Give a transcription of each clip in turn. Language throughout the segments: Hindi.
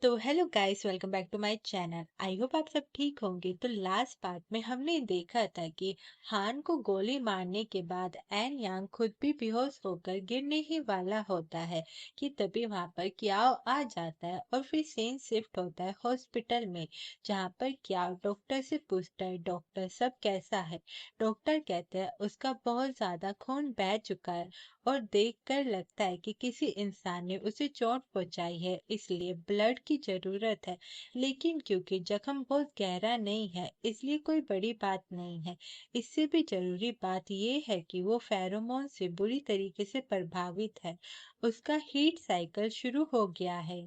तो hello guys, welcome back to my channel. I hope आप सब ठीक होंगे। तो लास्ट पार्ट में हमने देखा था कि हान को गोली मारने के बाद एन यांग खुद भी बेहोश होकर गिरने ही वाला होता है कि तभी वहां पर क्याओ आ जाता है और फिर सीन शिफ्ट होता है हॉस्पिटल में, जहां पर क्याओ डॉक्टर से पूछता है डॉक्टर सब कैसा है। डॉक्टर कहते हैं उसका बहुत ज्यादा खून बह चुका है और देखकर लगता है कि किसी इंसान ने उसे चोट पहुंचाई है, इसलिए ब्लड की जरूरत है। लेकिन क्योंकि जख्म बहुत गहरा नहीं है इसलिए कोई बड़ी बात नहीं है। इससे भी जरूरी बात यह है कि वो फेरोमोन से बुरी तरीके से प्रभावित है। उसका हीट साइकिल शुरू हो गया है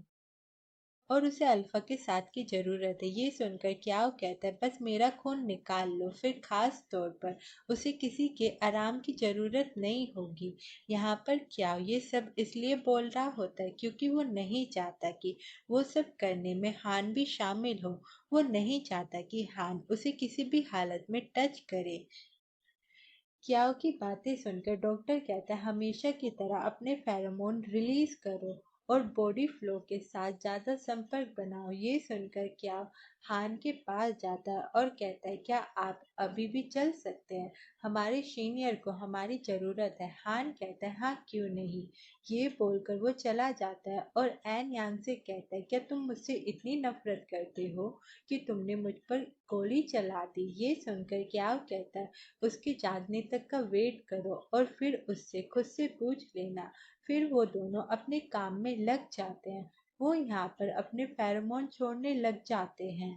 और उसे अल्फा के साथ की जरूरत है। ये सुनकर क्याओ कहता है बस मेरा खून निकाल लो, फिर खास तौर पर उसे किसी के आराम की जरूरत नहीं होगी। यहाँ पर क्याओ ये सब इसलिए बोल रहा होता है क्योंकि वो नहीं चाहता कि वो सब करने में हान भी शामिल हो। वो नहीं चाहता कि हान उसे किसी भी हालत में टच करे। क्याओ की बातें सुनकर डॉक्टर कहता है हमेशा की तरह अपने फेरोमोन रिलीज करो और बॉडी फ्लो के साथ ज्यादा संपर्क बनाओ। ये सुनकर क्याओ हान के पास जाता है और कहता है क्या आप अभी भी चल सकते हैं? हमारे सीनियर को हमारी जरूरत है। हान कहता है हाँ क्यों नहीं। ये बोलकर वो चला जाता है और एन यांग से कहता है क्या तुम मुझसे इतनी नफरत करते हो कि तुमने मुझ पर गोली चला दी? ये सुनकर क्याओ कहता है उसके जागने तक का वेट करो और फिर उससे खुद से पूछ लेना। फिर वो दोनों अपने काम में लग जाते हैं। वो यहाँ पर अपने फेरोमोन छोड़ने लग जाते हैं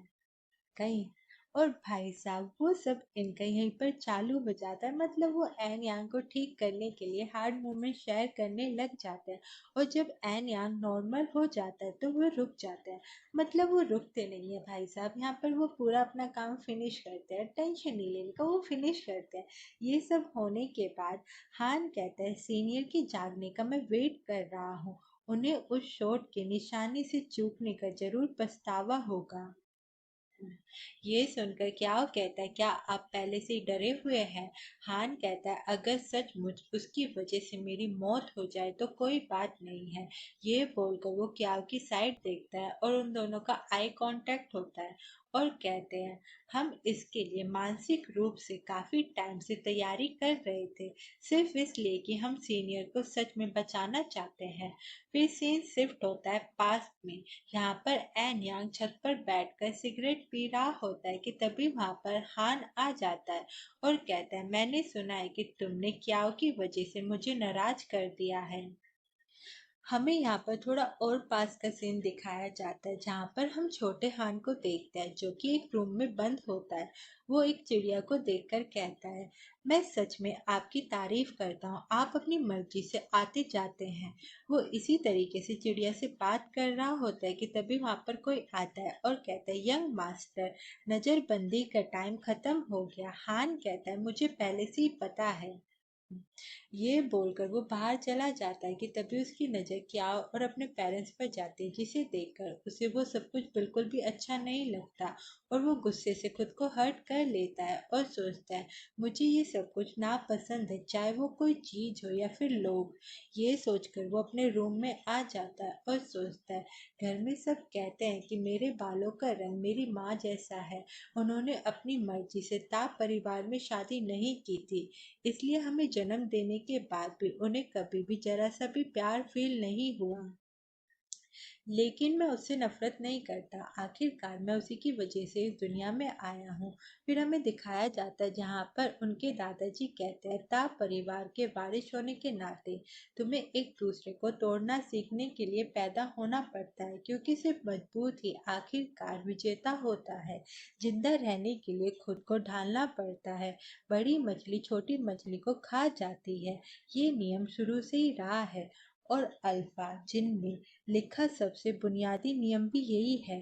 कहीं। और भाई साहब वो सब इनका यहीं पर चालू हो जाता है, मतलब वो एन यांग को ठीक करने के लिए हार्ड मूवमेंट शेयर करने लग जाते हैं। और जब एन यांग नॉर्मल हो जाता है तो वो रुक जाते हैं। मतलब वो रुकते नहीं है भाई साहब, यहाँ पर वो पूरा अपना काम फिनिश करते हैं। टेंशन नहीं लेने का, वो फिनिश करते हैं। ये सब होने के बाद हान कहता है सीनियर के जागने का मैं वेट कर रहा हूँ। उन्हें उस शॉट के निशाने से चूकने का जरूर पछतावा होगा। ये सुनकर क्या कहता है क्या आप पहले से ही डरे हुए हैं? हान कहता है अगर सचमुच उसकी वजह से मेरी मौत हो जाए तो कोई बात नहीं है। ये बोलकर वो क्याव की साइड देखता है और उन दोनों का आई कांटेक्ट होता है और कहते हैं हम इसके लिए मानसिक रूप से काफी टाइम से तैयारी कर रहे थे, सिर्फ इसलिए कि हम सीनियर को सच में बचाना चाहते हैं। फिर सीन शिफ्ट होता है पास में। यहाँ पर एन यांग छत पर बैठकर सिगरेट पी रहा होता है कि तभी वहां पर हान आ जाता है और कहता है मैंने सुना है कि तुमने क्याओ की वजह से मुझे नाराज कर दिया है। हमें यहाँ पर थोड़ा और पास का सीन दिखाया जाता है जहाँ पर हम छोटे हान को देखते हैं जो कि एक रूम में बंद होता है। वो एक चिड़िया को देखकर कहता है मैं सच में आपकी तारीफ करता हूँ, आप अपनी मर्जी से आते जाते हैं। वो इसी तरीके से चिड़िया से बात कर रहा होता है कि तभी वहां पर कोई आता है और कहता है यंग मास्टर, नजरबंदी का टाइम खत्म हो गया। हान कहता है मुझे पहले से ही पता है। ये बोलकर वो बाहर चला जाता है कि तभी उसकी नजर क्या और अपने पेरेंट्स पर जाती है, जिसे देखकर उसे वो सब कुछ बिल्कुल भी अच्छा नहीं लगता और वो गुस्से से खुद को हर्ट कर लेता है और सोचता है मुझे ये सब कुछ नापसंद है, चाहे वो कोई चीज हो या फिर लोग। ये सोचकर वो अपने रूम में आ जाता है और सोचता है घर में सब कहते हैं कि मेरे बालों का रंग मेरी माँ जैसा है। उन्होंने अपनी मर्जी से ताप परिवार में शादी नहीं की थी, इसलिए हमें जन्म देने के बाद भी उन्हें कभी भी जरा सा भी प्यार फील नहीं हुआ। लेकिन मैं उससे नफरत नहीं करता, आखिरकार मैं उसी की वजह से इस दुनिया में आया हूँ। फिर हमें दिखाया जाता है जहाँ पर उनके दादाजी कहते हैं ता परिवार के वारिस होने के नाते तुम्हें एक दूसरे को तोड़ना सीखने के लिए पैदा होना पड़ता है, क्योंकि सिर्फ मजबूत ही आखिरकार विजेता होता है। जिंदा रहने के लिए खुद को ढालना पड़ता है। बड़ी मछली छोटी मछली को खा जाती है, ये नियम शुरू से ही रहा है। और अल्फा जिनमें लिखा सबसे बुनियादी नियम भी यही है।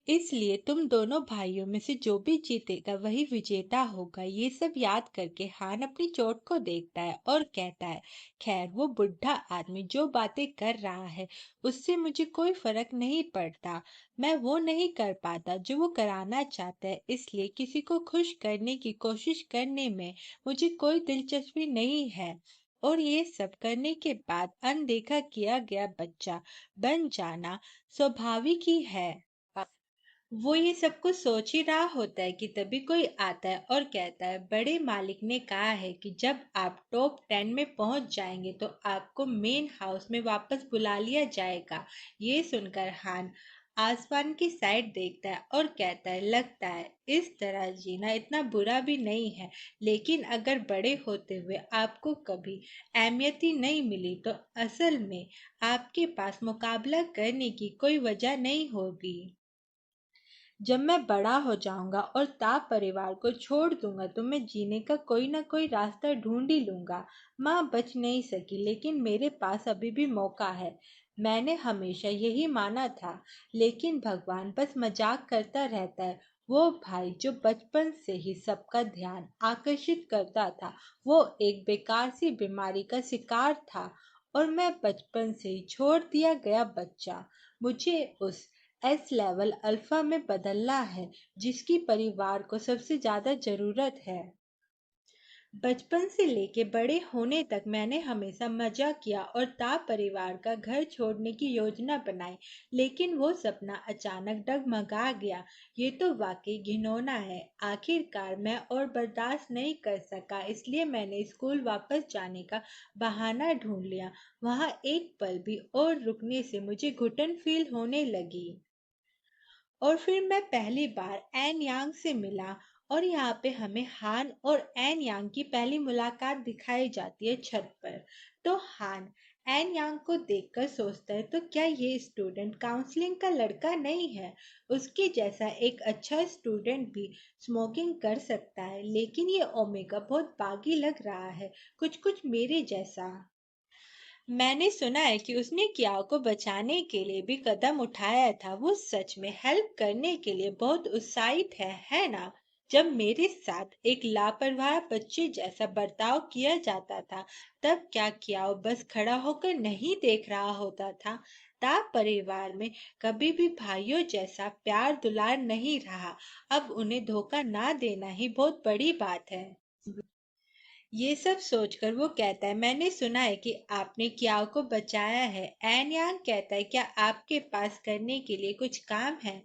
इसलिए तुम दोनों भाइयों में से जो भी जीतेगा वही विजेता होगा। ये सब याद करके हान अपनी चोट को देखता है और कहता है खैर वो बुढ़ा आदमी जो बातें कर रहा है उससे मुझे कोई फर्क नहीं पड़ता। मैं वो नहीं कर पाता जो वो कराना चाहता है, इसलिए किसी को खुश करने की कोशिश करने में मुझे कोई दिलचस्पी नहीं है। और ये सब करने के बाद अनदेखा किया गया बच्चा बन जाना स्वाभाविक ही है। वो ये सब कुछ सोच ही रहा होता है कि तभी कोई आता है और कहता है, बड़े मालिक ने कहा है कि जब आप टॉप 10 में पहुंच जाएंगे तो आपको मेन हाउस में वापस बुला लिया जाएगा। ये सुनकर हान आसमान की साइड देखता है और कहता है, लगता है इस तरह जीना इतना बुरा भी नहीं है, लेकिन अगर बड़े होते हुए आपको कभी अहमियत ही नहीं मिली तो असल में आपके पास मुकाबला करने की कोई वजह नहीं होगी। जब मैं बड़ा हो जाऊंगा और ताप परिवार को छोड़ दूंगा तो मैं जीने का कोई ना कोई रास्ता ढूंढ ही लूंगा। माँ बच नहीं सकी, लेकिन मेरे पास अभी भी मौका है। मैंने हमेशा यही माना था, लेकिन भगवान बस मजाक करता रहता है। वो भाई जो बचपन से ही सबका ध्यान आकर्षित करता था, वो एक बेकार सी बीमारी का शिकार था, और मैं बचपन से ही छोड़ दिया गया बच्चा। मुझे उस एस लेवल अल्फा में बदलना है जिसकी परिवार को सबसे ज्यादा जरूरत है। बचपन से लेके बड़े होने तक मैंने हमेशा मजा किया और ताप परिवार का घर छोड़ने की योजना बनाई, लेकिन वो सपना अचानक डगमगा गया। ये तो वाकई घिनौना है। आखिरकार मैं और बर्दाश्त नहीं कर सका, इसलिए मैंने स्कूल वापस जाने का बहाना ढूंढ लिया। वहां एक पल भी और रुकने से मुझे घुटन फील होने लगी। और फिर मैं पहली बार एन यांग से मिला, और यहाँ पे हमें हान और एन यांग की पहली मुलाकात दिखाई जाती है छत पर। तो हान एन यांग को देखकर सोचता है, तो क्या ये स्टूडेंट काउंसलिंग का लड़का नहीं है? उसके जैसा एक अच्छा स्टूडेंट भी स्मोकिंग कर सकता है, लेकिन ये ओमेगा बहुत बागी लग रहा है, कुछ कुछ मेरे जैसा। मैंने सुना है कि उसने कियाओ को बचाने के लिए भी कदम उठाया था। वो सच में हेल्प करने के लिए बहुत उत्साहित है ना? जब मेरे साथ एक लापरवाह बच्चे जैसा बर्ताव किया जाता था, तब क्या कियाओ बस खड़ा होकर नहीं देख रहा होता था? ताप परिवार में कभी भी भाइयों जैसा प्यार दुलार नहीं रहा। अब उन्हें धोखा ना देना ही बहुत बड़ी बात है। ये सब सोचकर वो कहता है, मैंने सुना है कि आपने क्याओ को बचाया है। एन यांग कहता है, क्या आपके पास करने के लिए कुछ काम है?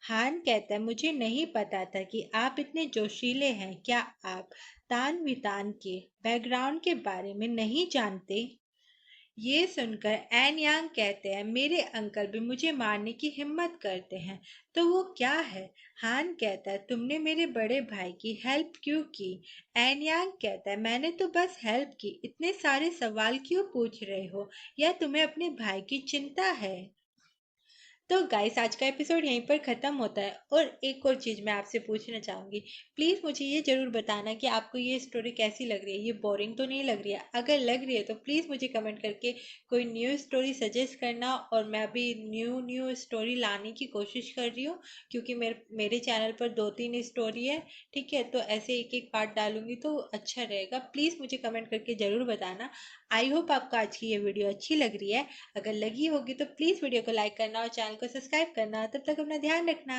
हान कहता है, मुझे नहीं पता था कि आप इतने जोशीले हैं। क्या आप तान वितान के बैकग्राउंड के बारे में नहीं जानते? ये सुनकर एन यांग कहते हैं, मेरे अंकल भी मुझे मारने की हिम्मत करते हैं। तो वो क्या है? हान कहता है, तुमने मेरे बड़े भाई की हेल्प क्यों की? एन यांग कहता है, मैंने तो बस हेल्प की। इतने सारे सवाल क्यों पूछ रहे हो? या तुम्हें अपने भाई की चिंता है? तो गाइस, आज का एपिसोड यहीं पर ख़त्म होता है। और एक और चीज़ मैं आपसे पूछना चाहूँगी, प्लीज़ मुझे ये ज़रूर बताना कि आपको ये स्टोरी कैसी लग रही है। ये बोरिंग तो नहीं लग रही है? अगर लग रही है तो प्लीज़ मुझे कमेंट करके कोई न्यू स्टोरी सजेस्ट करना। और मैं अभी न्यू न्यू स्टोरी लाने की कोशिश कर रही हूँ, क्योंकि मेरे मेरे चैनल पर 2-3 स्टोरी है। ठीक है, तो ऐसे एक एक पार्ट डालूंगी तो अच्छा रहेगा। प्लीज़ मुझे कमेंट करके ज़रूर बताना। आई होप आपको आज की ये वीडियो अच्छी लग रही है। अगर लगी होगी तो प्लीज़ वीडियो को लाइक करना और चैनल को सब्सक्राइब करना। तब तक अपना ध्यान रखना।